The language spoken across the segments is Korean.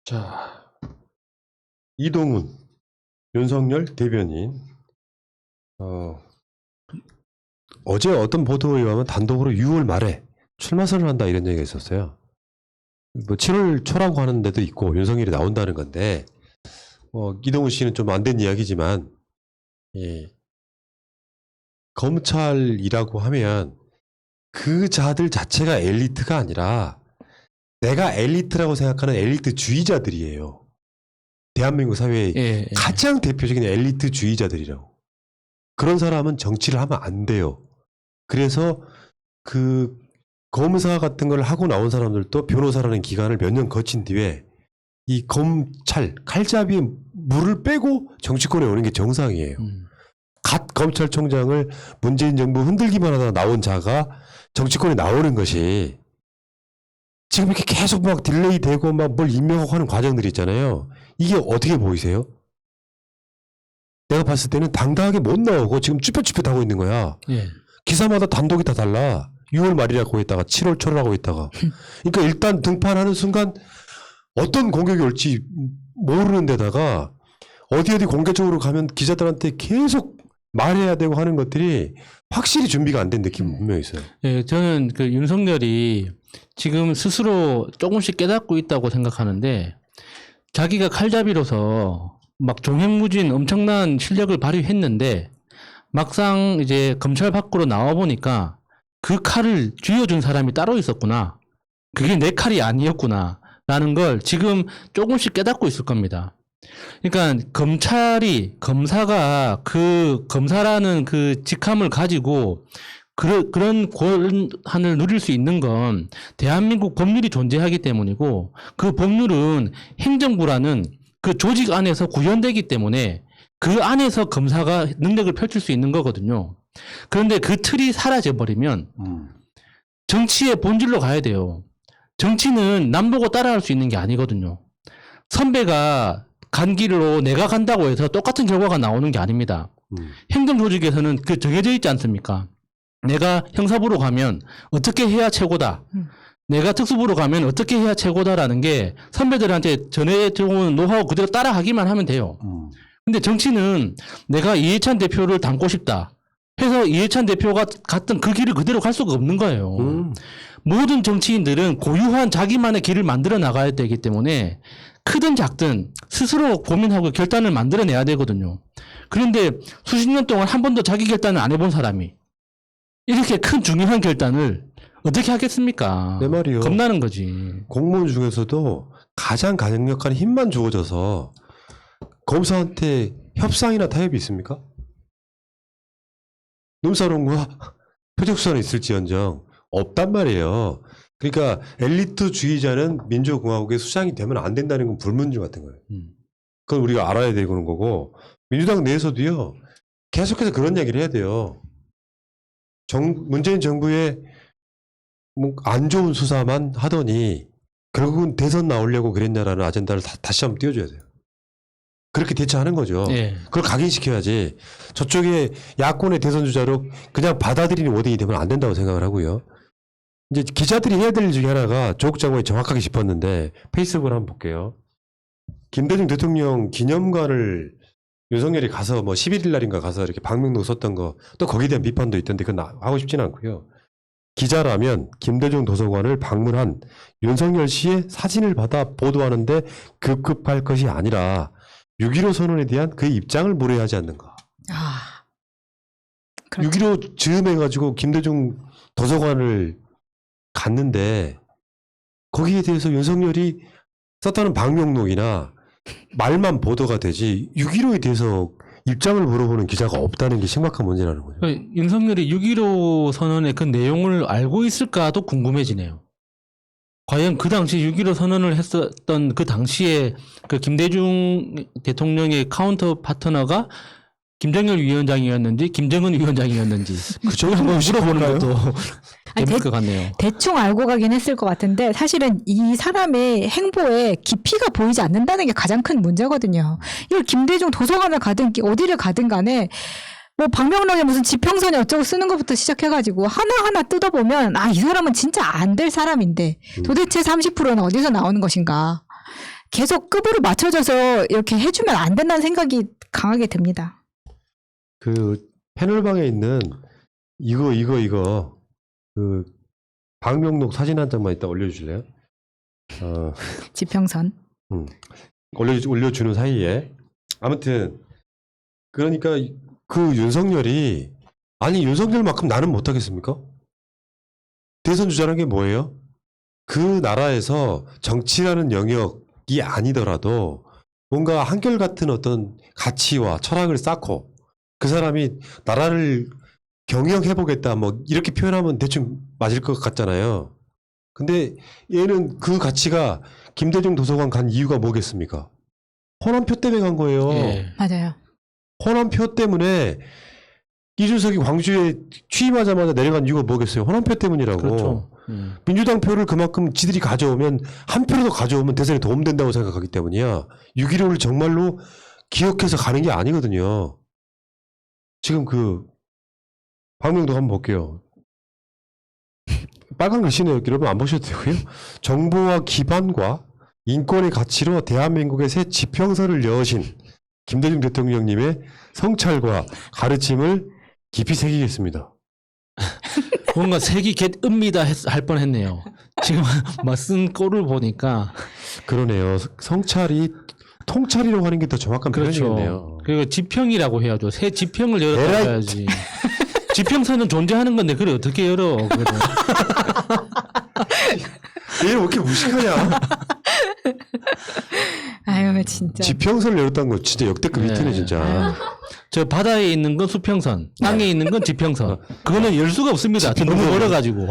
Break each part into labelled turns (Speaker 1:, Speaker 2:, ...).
Speaker 1: 자, 이동훈, 윤석열 대변인. 어제 어떤 보도에 의하면 단독으로 6월 말에 출마선을 한다 이런 얘기가 있었어요. 뭐 7월 초라고 하는 데도 있고 윤석열이 나온다는 건데, 이동훈 씨는 좀 안 된 이야기지만, 예, 검찰이라고 하면 그 자들 자체가 엘리트가 아니라 내가 엘리트라고 생각하는 엘리트주의자들이에요. 대한민국 사회의 가장 대표적인 엘리트주의자들이라고. 그런 사람은 정치를 하면 안 돼요. 그래서 그 검사 같은 걸 하고 나온 사람들도 변호사라는 기간을 몇 년 거친 뒤에 이 검찰 칼잡이에 물을 빼고 정치권에 오는 게 정상이에요. 갓 검찰총장을 문재인 정부 흔들기만 하다가 나온 자가 정치권에 나오는 것이 지금 이렇게 계속 막 딜레이 되고 막 뭘 임명하고 하는 과정들이 있잖아요. 이게 어떻게 보이세요? 내가 봤을 때는 당당하게 못 나오고 지금 쭈뼛쭈뼛하고 있는 거야.
Speaker 2: 예.
Speaker 1: 기사마다 단독이 다 달라. 6월 말이라고 했다가 7월 초라고 했다가. 그러니까 일단 등판하는 순간 어떤 공격이 올지 모르는 데다가 어디 공개적으로 가면 기자들한테 계속 말해야 되고 하는 것들이 확실히 준비가 안 된 느낌이 분명히 있어요.
Speaker 2: 예, 저는 그 윤석열이 지금 스스로 조금씩 깨닫고 있다고 생각하는데, 자기가 칼잡이로서 막 종횡무진 엄청난 실력을 발휘했는데 막상 이제 검찰 밖으로 나와 보니까 그 칼을 쥐어준 사람이 따로 있었구나. 그게 내 칼이 아니었구나. 라는 걸 지금 조금씩 깨닫고 있을 겁니다. 그러니까 검사가 그 검사라는 그 직함을 가지고 그런 권한을 누릴 수 있는 건 대한민국 법률이 존재하기 때문이고, 그 법률은 행정부라는 그 조직 안에서 구현되기 때문에 그 안에서 검사가 능력을 펼칠 수 있는 거거든요. 그런데 그 틀이 사라져버리면 정치의 본질로 가야 돼요. 정치는 남 보고 따라할 수 있는 게 아니거든요. 선배가 간 길로 내가 간다고 해서 똑같은 결과가 나오는 게 아닙니다. 행정조직에서는 그 정해져 있지 않습니까? 내가 형사부로 가면 어떻게 해야 최고다. 내가 특수부로 가면 어떻게 해야 최고다라는 게 선배들한테 전해져온 노하우 그대로 따라하기만 하면 돼요. 근데 정치는 내가 이해찬 대표를 닮고 싶다 해서 이해찬 대표가 갔던 그 길을 그대로 갈 수가 없는 거예요. 모든 정치인들은 고유한 자기만의 길을 만들어 나가야 되기 때문에 크든 작든 스스로 고민하고 결단을 만들어내야 되거든요. 그런데 수십 년 동안 한 번도 자기 결단을 안 해본 사람이 이렇게 큰 중요한 결단을 어떻게 하겠습니까?
Speaker 1: 내 말이요.
Speaker 2: 겁나는 거지.
Speaker 1: 공무원 중에서도 가장 강력한 힘만 주어져서 검사한테 협상이나 타협이 있습니까? 눈사롱과 표적수사는 있을지언정 없단 말이에요. 그러니까 엘리트주의자는 민주공화국의 수장이 되면 안 된다는 건 불문율 같은 거예요. 그건 우리가 알아야 되는 거고, 민주당 내에서도요 계속해서 그런 얘기를 해야 돼요. 문재인 정부의 뭐 안 좋은 수사만 하더니 결국은 대선 나오려고 그랬냐라는 아젠다를 다시 한번 띄워줘야 돼요. 그렇게 대처하는 거죠.
Speaker 2: 네.
Speaker 1: 그걸 각인시켜야지. 저쪽에 야권의 대선 주자로 그냥 받아들이는 워딩이 되면 안 된다고 생각을 하고요. 이제 기자들이 해야 될 일 중에 하나가 조국 장관이 정확하게 짚었는데, 페이스북을 한번 볼게요. 김대중 대통령 기념관을 윤석열이 가서 뭐 11일 날인가 가서 이렇게 방명록 썼던 거, 또 거기에 대한 비판도 있던데 그건 하고 싶지는 않고요. 기자라면 김대중 도서관을 방문한 윤석열 씨의 사진을 받아 보도하는데 급급할 것이 아니라 6.15 선언에 대한 그의 입장을 물어야 하지 않는가.
Speaker 3: 그렇죠.
Speaker 1: 6.15 즈음해가지고 김대중 도서관을 갔는데 거기에 대해서 윤석열이 썼다는 방명록이나 말만 보도가 되지 6.15에 대해서 입장을 물어보는 기자가 없다는 게 심각한 문제라는 거죠.
Speaker 2: 윤석열이 6.15 선언의 그 내용을 알고 있을까도 궁금해지네요. 과연 그 당시 6.15 선언을 했었던 그 당시에 그 김대중 대통령의 카운터 파트너가 김정일 위원장이었는지 김정은 위원장이었는지
Speaker 1: 그죠?
Speaker 2: 한번 물어보는 것도 재밌을 것 같네요.
Speaker 3: 대충 알고 가긴 했을 것 같은데 사실은 이 사람의 행보에 깊이가 보이지 않는다는 게 가장 큰 문제거든요. 이걸 김대중 도서관을 가든 어디를 가든 간에 뭐 방명록에 무슨 지평선이 어쩌고 쓰는 것부터 시작해가지고 하나하나 뜯어보면 이 사람은 진짜 안 될 사람인데 도대체 30%는 어디서 나오는 것인가. 계속 급으로 맞춰져서 이렇게 해주면 안 된다는 생각이 강하게 듭니다.
Speaker 1: 그 패널방에 있는 이거 그 방명록 사진 한 장만 이따 올려주실래요?
Speaker 3: 지평선.
Speaker 1: 올려주는 사이에 아무튼 그러니까 그 윤석열이 아니 윤석열만큼 나는 못하겠습니까? 대선 주자라는 게 뭐예요? 그 나라에서 정치라는 영역이 아니더라도 뭔가 한결같은 어떤 가치와 철학을 쌓고 그 사람이 나라를 경영해보겠다 뭐 이렇게 표현하면 대충 맞을 것 같잖아요. 근데 얘는 그 가치가 김대중 도서관 간 이유가 뭐겠습니까? 호남표 때문에 간 거예요.
Speaker 2: 예.
Speaker 3: 맞아요.
Speaker 1: 호남표 때문에 이준석이 광주에 취임하자마자 내려간 이유가 뭐겠어요? 호남표 때문이라고.
Speaker 2: 그렇죠.
Speaker 1: 민주당 표를 그만큼 지들이 가져오면 한 표라도 가져오면 대선에 도움된다고 생각하기 때문이야. 6.15를 정말로 기억해서 가는 게 아니거든요. 지금 그 방명도 한번 볼게요. 빨간 글씨네요. 여러분 안 보셔도 되고요. 정보와 기반과 인권의 가치로 대한민국의 새 지평선을 여신 김대중 대통령님의 성찰과 가르침을 깊이 새기겠습니다.
Speaker 2: 뭔가 색이 겟읍니다 할 뻔했네요. 지금 막 쓴 꼴을 보니까
Speaker 1: 그러네요. 성찰이 통찰이라고 하는 게 더 정확한
Speaker 2: 그렇죠.
Speaker 1: 표현이겠네요.
Speaker 2: 그리고 지평이라고 해야죠. 새 지평을 열었다 해야지. 지평선은 존재하는 건데 그래 어떻게 열어? 그래.
Speaker 1: 얘는 왜 이렇게 무식하냐?
Speaker 3: 아유 진짜.
Speaker 1: 지평선을 열었다는 거 진짜 역대급
Speaker 2: 네.
Speaker 1: 히트네 진짜.
Speaker 2: 저 바다에 있는 건 수평선, 땅에 있는 건 지평선. 그거는 열 수가 없습니다. 너무 멀어가지고.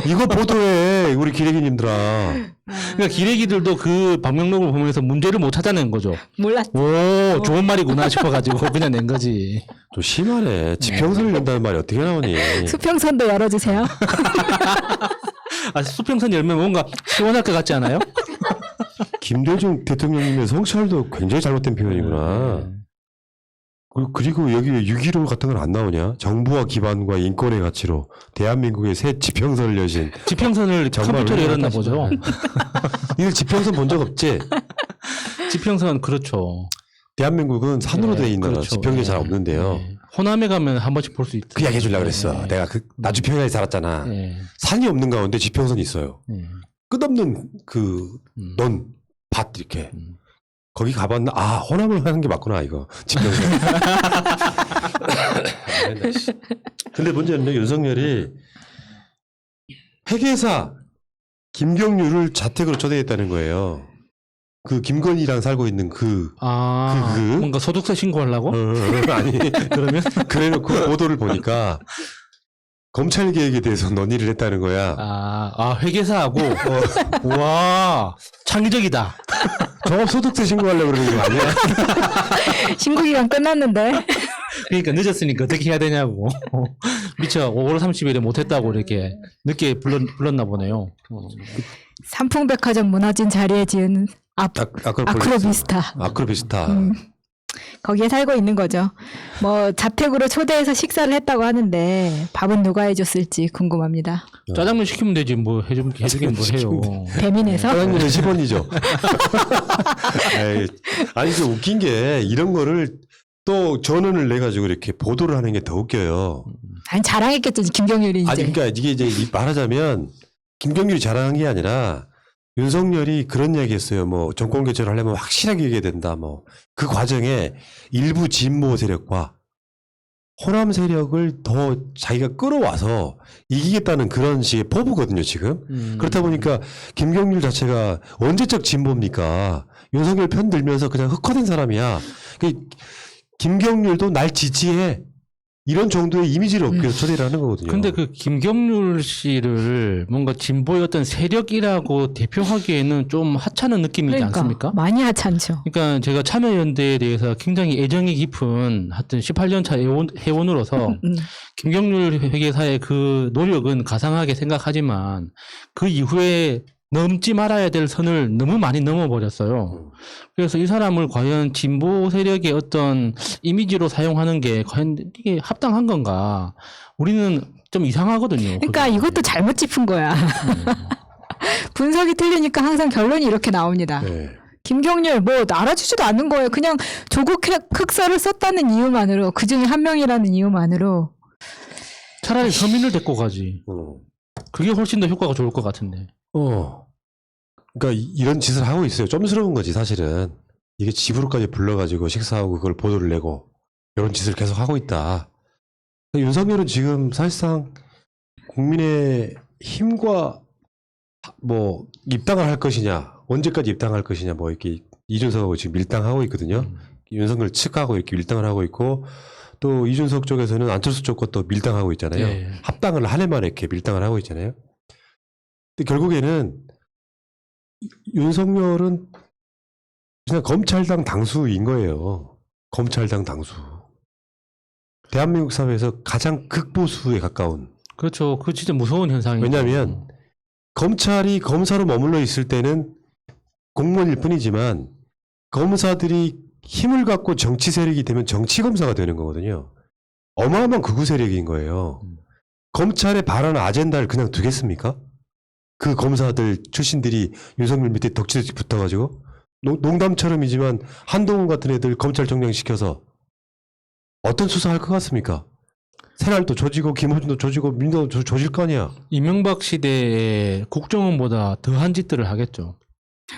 Speaker 1: 이거 보도해 우리 기레기님들아.
Speaker 2: 그러니까 기레기들도 그 방명록을 보면서 문제를 못 찾아낸 거죠.
Speaker 3: 몰랐.
Speaker 2: 오, 좋은 말이구나 싶어가지고 그냥 낸 거지.
Speaker 1: 좀 심하네. 지평선을 연다는 말이 어떻게 나오니?
Speaker 3: 수평선도 열어주세요.
Speaker 2: 아, 수평선 열면 뭔가 시원할 것 같지 않아요?
Speaker 1: 김대중 대통령님의 성찰도 굉장히 잘못된 표현이구나. 그리고 여기 6.15 같은 건 안 나오냐? 정부와 기반과 인권의 가치로 대한민국의 새 지평선을 여신.
Speaker 2: 지평선을 컴퓨터로 열었나 보죠.
Speaker 1: 니들 지평선 본 적 없지?
Speaker 2: 지평선 그렇죠.
Speaker 1: 대한민국은 산으로 돼 있는 나라,
Speaker 2: 그렇죠.
Speaker 1: 지평이 잘 없는데요.
Speaker 2: 호남에 가면 한 번씩 볼 수 있죠.
Speaker 1: 그 이야기 해주려고 그랬어.
Speaker 2: 네.
Speaker 1: 내가 그 나주평야에 살았잖아.
Speaker 2: 네.
Speaker 1: 산이 없는 가운데 지평선이 있어요.
Speaker 2: 네.
Speaker 1: 끝없는 그 넌 밭 이렇게. 거기 가봤나? 아, 호남을 하는 게 맞구나, 이거. 지평선. 근데 문제는 윤석열이 회계사 김경률을 자택으로 초대했다는 거예요. 그 김건희랑 살고 있는
Speaker 2: 뭔가 소득세 신고하려고?
Speaker 1: 아니, 그러면? 그래놓고 보도를 보니까 검찰 개혁에 대해서 논의를 했다는 거야.
Speaker 2: 회계사하고? 와, 창의적이다.
Speaker 1: 종합소득세 신고하려고 그러는 거 아니야?
Speaker 3: 신고기간 끝났는데.
Speaker 2: 그러니까 늦었으니까 어떻게 해야 되냐고. 미처 5월 30일에 못했다고 이렇게 늦게 불렀나 보네요.
Speaker 3: 삼풍백화점 무너진 자리에 지은 아크로비스타.
Speaker 1: 아크로비스타.
Speaker 3: 거기에 살고 있는 거죠. 뭐 자택으로 초대해서 식사를 했다고 하는데 밥은 누가 해줬을지 궁금합니다.
Speaker 2: 짜장면 시키면 되지 뭐 해주긴 뭐 해요.
Speaker 3: 대민에서?
Speaker 1: 짜장면은 10원이죠. 아니 그 웃긴 게 이런 거를 또 전원을 내가지고 이렇게 보도를 하는 게 더 웃겨요.
Speaker 3: 아니 자랑했겠죠 김경률이 이제.
Speaker 1: 아니 그러니까 이게 이제 말하자면 김경률이 자랑한 게 아니라 윤석열이 그런 얘기했어요. 뭐 정권 교체를 하려면 확실하게 얘기해야 된다. 뭐 그 과정에 일부 진보 세력과 호남 세력을 더 자기가 끌어와서 이기겠다는 그런 식의 포부거든요. 지금 그렇다 보니까 김경률 자체가 언제적 진보입니까? 윤석열 편 들면서 그냥 흑화된 사람이야. 김경률도 날 지지해. 이런 정도의 이미지를 얻기 위해서 초대를 하는 거거든요.
Speaker 2: 근데 그 김경률 씨를 뭔가 진보의 어떤 세력이라고 대표하기에는 좀 하찮은 느낌이지 않습니까?
Speaker 3: 많이 하찮죠.
Speaker 2: 그러니까 제가 참여연대에 대해서 굉장히 애정이 깊은 하여튼 18년차 회원으로서 김경률 회계사의 그 노력은 가상하게 생각하지만 그 이후에 넘지 말아야 될 선을 너무 많이 넘어버렸어요. 그래서 이 사람을 과연 진보 세력의 어떤 이미지로 사용하는 게 과연 이게 합당한 건가? 우리는 좀 이상하거든요.
Speaker 3: 그러니까
Speaker 2: 그게.
Speaker 3: 이것도 잘못 짚은 거야. 분석이 틀리니까 항상 결론이 이렇게 나옵니다.
Speaker 1: 네.
Speaker 3: 김경률 뭐 알아주지도 않는 거예요. 그냥 조국 흑사를 썼다는 이유만으로 그 중에 한 명이라는 이유만으로
Speaker 2: 차라리 서민을 데리고 가지. 그게 훨씬 더 효과가 좋을 것 같은데.
Speaker 1: 그러니까 이런 짓을 하고 있어요. 점스러운 거지 사실은. 이게 집으로까지 불러가지고 식사하고 그걸 보도를 내고 이런 짓을 계속 하고 있다. 윤석열은 지금 사실상 국민의 힘과 뭐 입당을 할 것이냐, 언제까지 입당할 것이냐, 뭐 이렇게 이준석하고 지금 밀당하고 있거든요. 윤석열 측하고 이렇게 밀당을 하고 있고 또 이준석 쪽에서는 안철수 쪽과 또 밀당하고 있잖아요.
Speaker 2: 예.
Speaker 1: 합당을 한 해만에 이렇게 밀당을 하고 있잖아요. 근데 결국에는 윤석열은 그냥 검찰당 당수인 거예요. 검찰당 당수. 대한민국 사회에서 가장 극보수에 가까운.
Speaker 2: 그렇죠. 그 진짜 무서운 현상이에요.
Speaker 1: 왜냐하면 검찰이 검사로 머물러 있을 때는 공무원일 뿐이지만 검사들이 힘을 갖고 정치 세력이 되면 정치 검사가 되는 거거든요. 어마어마한 극우 세력인 거예요. 검찰의 발언 아젠다를 그냥 두겠습니까? 그 검사들 출신들이 윤석열 밑에 덕지덕지 붙어가지고 농담처럼이지만 한동훈 같은 애들 검찰총장 시켜서 어떤 수사할 것 같습니까? 새날도 조지고 김호준도 조지고 민도 조질 거 아니야.
Speaker 2: 이명박 시대에 국정원보다 더한 짓들을 하겠죠.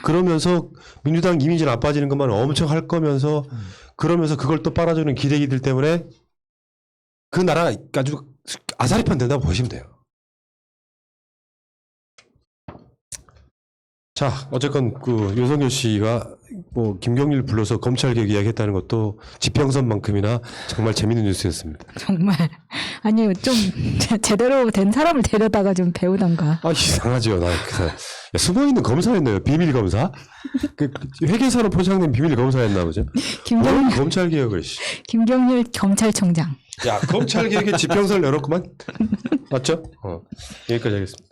Speaker 1: 그러면서 민주당 이미지 나빠지는 것만 엄청 할 거면서 그러면서 그걸 또 빨아주는 기레기들 때문에 그 나라 아주 아사리판 된다고 보시면 돼요. 자, 어쨌건 그 윤석열 씨가 뭐 김경률 불러서 검찰개혁 이야기했다는 것도 지평선만큼이나 정말 재밌는 뉴스였습니다.
Speaker 3: 정말 아니 좀 제대로 된 사람을 데려다가 좀 배우던가.
Speaker 1: 아 이상하죠. 나 숨어있는 검사였나요? 비밀 검사? 그 회계사로 포장된 비밀 검사였나 보죠. 검찰개혁을.
Speaker 3: 김경률 검찰총장.
Speaker 1: 야 검찰개혁에 지평선을 내놓고만 맞죠? 여기까지 하겠습니다.